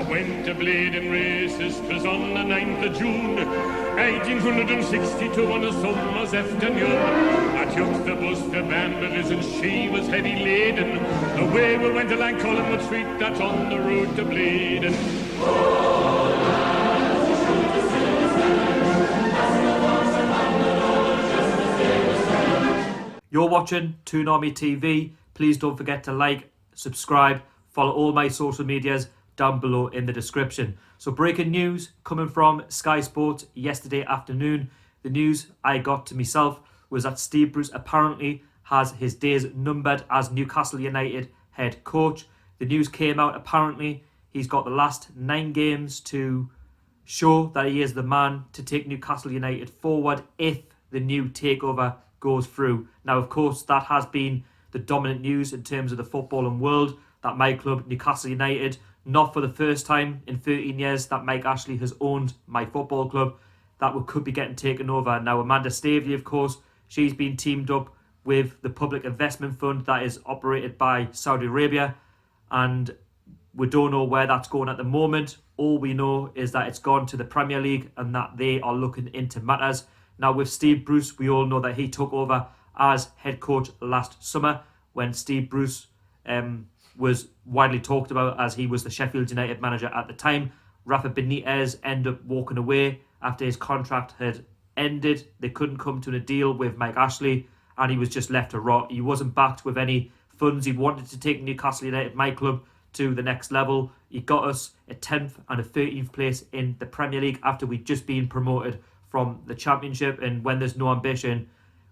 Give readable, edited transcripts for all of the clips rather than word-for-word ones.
went to bleeding races, 'twas on the 9th of June, 1862 on a summer's afternoon. I took the bus to Banbury's and she was heavy laden. Away we went along Collingwood Street, that's on the road to bleeding. You're watching Toon Army TV. Please don't forget to like, subscribe, follow all my social medias down below in the description. So breaking news coming from Sky Sports yesterday afternoon. The news I got to myself was that Steve Bruce apparently has his days numbered as Newcastle United head coach. The news came out apparently he's got the last 9 games to show that he is the man to take Newcastle United forward if the new takeover goes through. Now, of course, that has been the dominant news in terms of the footballing world, that my club, Newcastle United, not for the first time in 13 years that Mike Ashley has owned my football club, that we could be getting taken over. Now, Amanda Staveley, of course, she's been teamed up with the Public Investment Fund that is operated by Saudi Arabia, and we don't know where that's going at the moment. All we know is that it's gone to the Premier League and that they are looking into matters. Now, with Steve Bruce, we all know that he took over as head coach last summer when Steve Bruce was widely talked about as he was the Sheffield United manager at the time. Rafa Benitez ended up walking away after his contract had ended. They couldn't come to a deal with Mike Ashley and he was just left to rot. He wasn't backed with any funds. He wanted to take Newcastle United, my club, to the next level. He got us a 10th and a 13th place in the Premier League after we'd just been promoted from the Championship. And when there's no ambition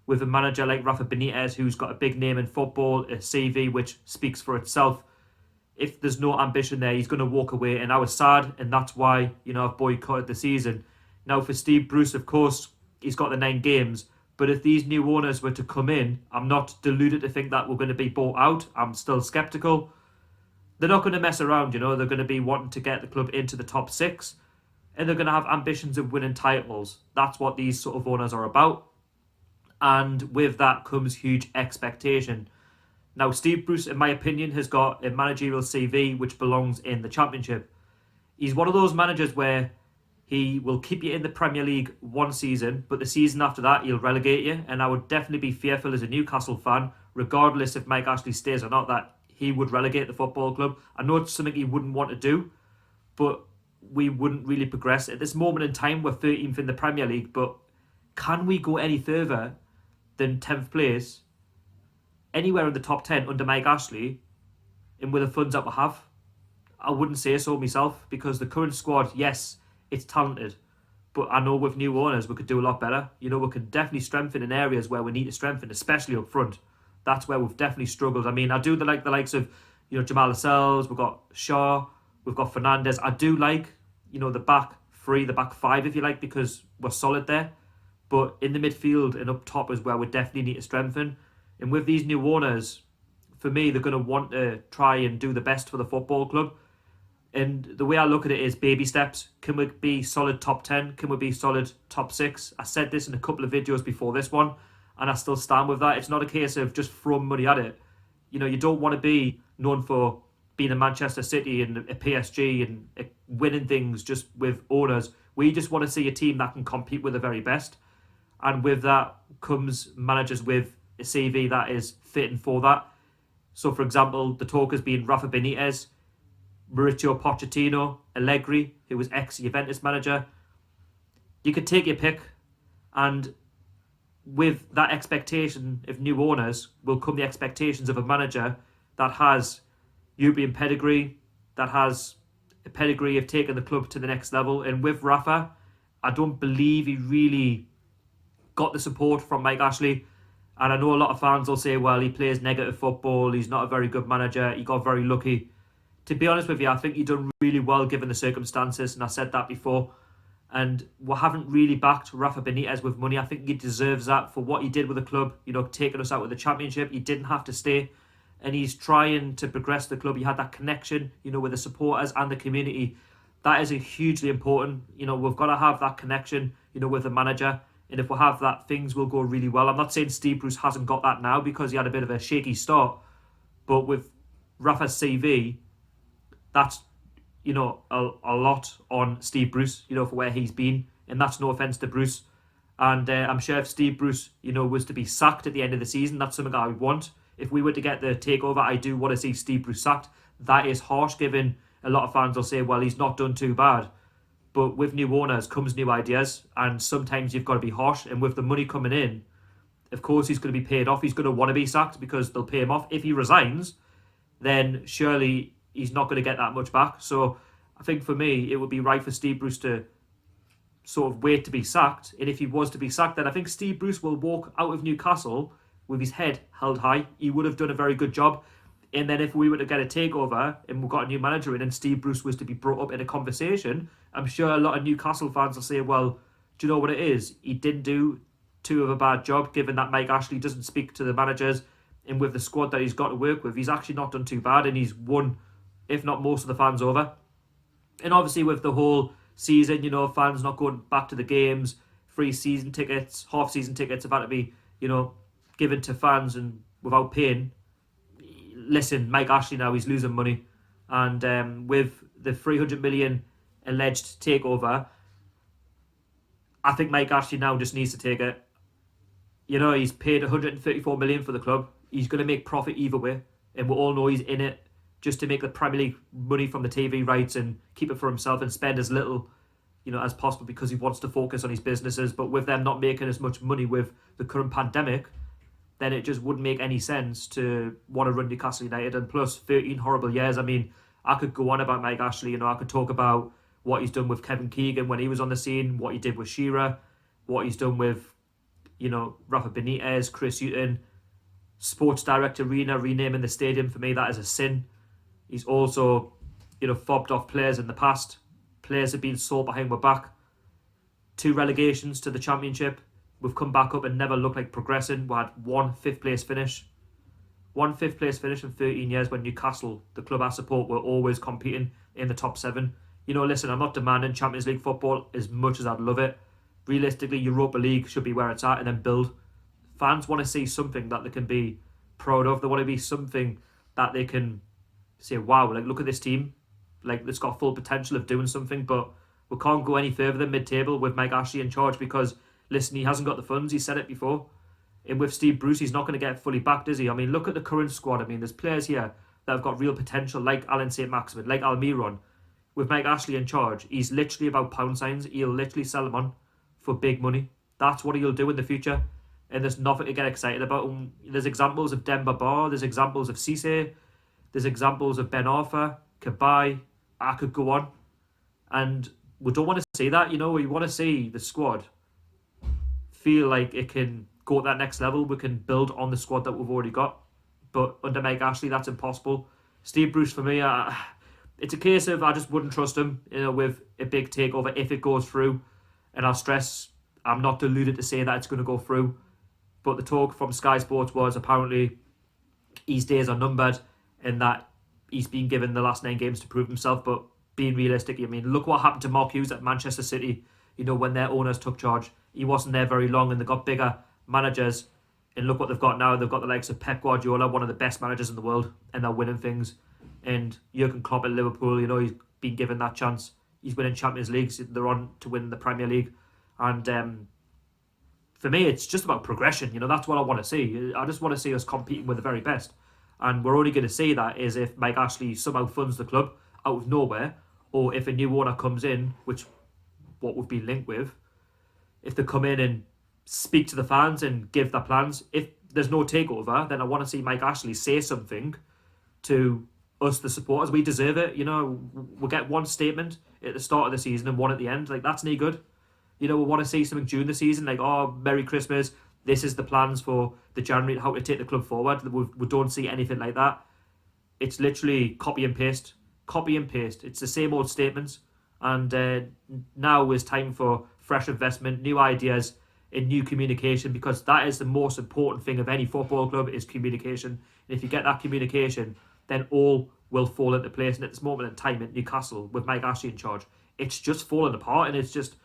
with a manager like Rafa Benitez, who's got a big name in football, a CV which speaks for itself, if there's no ambition there, he's going to walk away. And I was sad, and that's why, I've boycotted the season. Now, for Steve Bruce, of course, he's got the 9 games. But if these new owners were to come in, I'm not deluded to think that we're going to be bought out. I'm still sceptical. They're not going to mess around, They're going to be wanting to get the club into the top 6. And they're going to have ambitions of winning titles. That's what these sort of owners are about. And with that comes huge expectation. Now, Steve Bruce, in my opinion, has got a managerial CV which belongs in the Championship. He's one of those managers where he will keep you in the Premier League one season, but the season after that, he'll relegate you. And I would definitely be fearful as a Newcastle fan, regardless if Mike Ashley stays or not, that he would relegate the football club. I know it's something he wouldn't want to do, but we wouldn't really progress. At this moment in time, we're 13th in the Premier League, but can we go any further than 10th place, anywhere in the top 10 under Mike Ashley, and with the funds that we have? I wouldn't say so myself, because the current squad, yes, it's talented, but I know with new owners we could do a lot better. We could definitely strengthen in areas where we need to strengthen, especially up front. That's where we've definitely struggled. I mean, I do like the likes of Jamal Lascelles, we've got Shaw, we've got Fernandez. I do like, the back 3, the back 5, if you like, because we're solid there. But in the midfield and up top is where we definitely need to strengthen. And with these new owners, for me, they're going to want to try and do the best for the football club. And the way I look at it is baby steps. Can we be solid top 10? Can we be solid top 6? I said this in a couple of videos before this one, and I still stand with that. It's not a case of just throwing money at it. You don't want to be known for being a Manchester City and a PSG and winning things just with owners. We just want to see a team that can compete with the very best. And with that comes managers with a CV that is fitting for that. So, for example, the talk has been Rafa Benitez, Mauricio Pochettino, Allegri, who was ex-Juventus manager. You could take your pick, and with that expectation of new owners will come the expectations of a manager that has European pedigree, that has a pedigree of taking the club to the next level. And with Rafa, I don't believe he really got the support from Mike Ashley. And I know a lot of fans will say, well, he plays negative football, he's not a very good manager, he got very lucky. To be honest with you, I think he done really well given the circumstances, and I said that before. And we haven't really backed Rafa Benitez with money. I think he deserves that for what he did with the club, taking us out with the Championship. He didn't have to stay, and he's trying to progress the club. He had that connection, with the supporters and the community. That is hugely important. We've got to have that connection, with the manager. And if we have that, things will go really well. I'm not saying Steve Bruce hasn't got that now because he had a bit of a shaky start. But with Rafa's CV, that's a lot on Steve Bruce, for where he's been, and that's no offence to Bruce. And I'm sure if Steve Bruce, was to be sacked at the end of the season, that's something I would want. If we were to get the takeover, I do want to see Steve Bruce sacked. That is harsh, given a lot of fans will say, well, he's not done too bad. But with new owners comes new ideas, and sometimes you've got to be harsh. And with the money coming in, of course he's going to be paid off. He's going to want to be sacked because they'll pay him off. If he resigns, then surely he's not going to get that much back. So I think for me, it would be right for Steve Bruce to sort of wait to be sacked. And if he was to be sacked, then I think Steve Bruce will walk out of Newcastle with his head held high. He would have done a very good job. And then if we were to get a takeover and we've got a new manager in and Steve Bruce was to be brought up in a conversation, I'm sure a lot of Newcastle fans will say, well, do you know what it is? He didn't do too of a bad job, given that Mike Ashley doesn't speak to the managers, and with the squad that he's got to work with, he's actually not done too bad, and he's won, if not most of the fans over. And obviously with the whole season, fans not going back to the games, free season tickets, half-season tickets have had to be, given to fans and without paying. Listen, Mike Ashley now, he's losing money. And with the 300 million alleged takeover, I think Mike Ashley now just needs to take it. He's paid 134 million for the club. He's going to make profit either way. And we all know he's in it just to make the Premier League money from the TV rights and keep it for himself and spend as little, as possible, because he wants to focus on his businesses. But with them not making as much money with the current pandemic, then it just wouldn't make any sense to want to run Newcastle United. And plus 13 horrible years. I mean, I could go on about Mike Ashley. I could talk about what he's done with Kevin Keegan when he was on the scene, what he did with Shearer, what he's done with, Rafa Benitez, Chris Hughton, Sports Director Arena, renaming the stadium. For me, that is a sin. He's also, fobbed off players in the past. Players have been sold behind my back. 2 relegations to the Championship. We've come back up and never looked like progressing. We had 1 5th-place finish. 1 5th-place finish in 13 years when Newcastle, the club I support, were always competing in the top 7. Listen, I'm not demanding Champions League football as much as I'd love it. Realistically, Europa League should be where it's at, and then build. Fans want to see something that they can be proud of. They want to be something that they can say, wow, look at this team. It's got full potential of doing something, but we can't go any further than mid-table with Mike Ashley in charge because, listen, he hasn't got the funds. He said it before. And with Steve Bruce, he's not going to get fully backed, is he? I mean, look at the current squad. I mean, there's players here that have got real potential, like Alan St. Maximin, like Almiron. With Mike Ashley in charge, he's literally about pound signs. He'll literally sell them on for big money. That's what he'll do in the future. And there's nothing to get excited about. There's examples of Demba Ba. There's examples of Cisse. There's examples of Ben Arthur, Kabai. I could go on. And we don't want to see that. We want to see the squad feel like it can go at that next level. We can build on the squad that we've already got. But under Mike Ashley, that's impossible. Steve Bruce, for me, it's a case of I just wouldn't trust him, with a big takeover if it goes through. And I'll stress, I'm not deluded to say that it's going to go through. But the talk from Sky Sports was apparently his days are numbered and that he's been given the last 9 games to prove himself. But being realistic, look what happened to Mark Hughes at Manchester City, when their owners took charge. He wasn't there very long and they got bigger managers. And look what they've got now. They've got the likes of Pep Guardiola, one of the best managers in the world, and they're winning things. And Jurgen Klopp at Liverpool, he's been given that chance. He's winning Champions Leagues. They're on to win the Premier League. And for me, it's just about progression. That's what I want to see. I just want to see us competing with the very best. And we're only going to see that is if Mike Ashley somehow funds the club out of nowhere, or if a new owner comes in, which what we've been linked with, if they come in and speak to the fans and give their plans. If there's no takeover, then I want to see Mike Ashley say something to us, the supporters. We deserve it. We'll get 1 statement at the start of the season and 1 at the end. That's no good. We want to see something during the season, like, oh, Merry Christmas, this is the plans for the January, how to take the club forward. We don't see anything like that. It's literally copy and paste. It's the same old statements. And now is time for fresh investment, new ideas, and new communication, because that is the most important thing of any football club is communication. And if you get that communication, then all will fall into place. And at this moment in time at Newcastle, with Mike Ashley in charge, it's just falling apart. And it's just,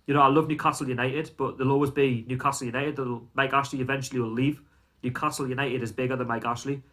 I love Newcastle United, but there'll always be Newcastle United. Mike Ashley eventually will leave. Newcastle United is bigger than Mike Ashley,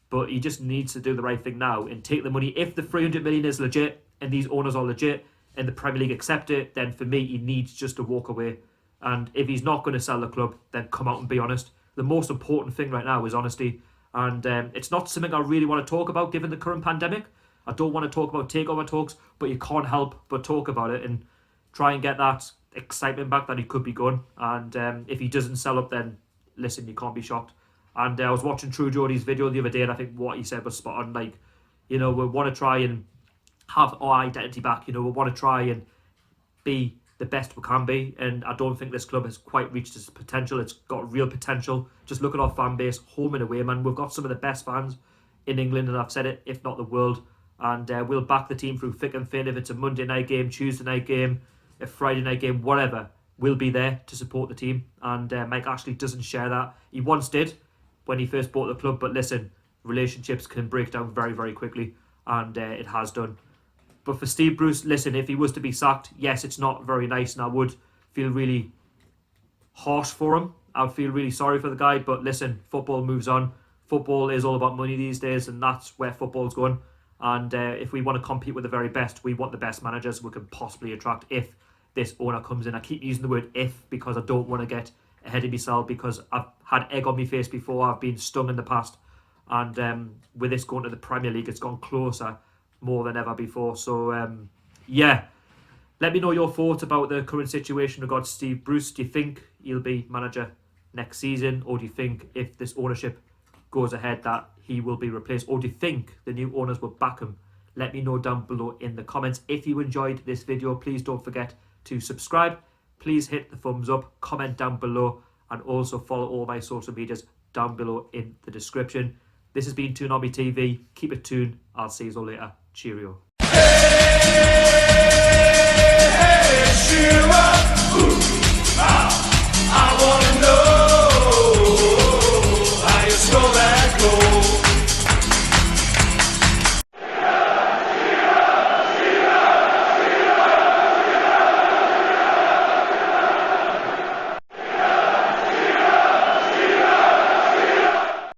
but he just needs to do the right thing now and take the money. If the 300 million is legit and these owners are legit and the Premier League accept it, then for me, he needs just to walk away. And if he's not going to sell the club, then come out and be honest. The most important thing right now is honesty. And it's not something I really want to talk about given the current pandemic. I don't want to talk about takeover talks, but you can't help but talk about it and try and get that excitement back that he could be gone. And if he doesn't sell up, then listen, you can't be shocked. And I was watching True Geordie's video the other day, and I think what he said was spot on. Like, we want to try and have our identity back. We want to try and be the best we can be, and I don't think this club has quite reached its potential. It's got real potential. Just look at our fan base, home and away, man. We've got some of the best fans in England, and I've said it, if not the world. And we'll back the team through thick and thin. If it's a Monday night game, Tuesday night game, a Friday night game, whatever, we'll be there to support the team. And Mike Ashley doesn't share that. He once did when he first bought the club, but listen, relationships can break down very, very quickly, and it has done. But for Steve Bruce, listen, if he was to be sacked, yes, it's not very nice, and I would feel really harsh for him. I would feel really sorry for the guy, but listen, football moves on. Football is all about money these days, and that's where football's going. And if we want to compete with the very best, we want the best managers we can possibly attract if this owner comes in. I keep using the word if because I don't want to get ahead of myself, because I've had egg on my face before, I've been stung in the past, and with this going to the Premier League, it's gone closer more than ever before. So let me know your thoughts about the current situation regarding Steve Bruce. Do you think he'll be manager next season, or do you think if this ownership goes ahead that he will be replaced, or do you think the new owners will back him? Let me know down below in the comments. If you enjoyed this video, please don't forget to subscribe. Please hit the thumbs up, comment down below, and also follow all my social medias down below in the description. This has been TOON TV. Keep it tuned. I'll see you all later. Cheerio.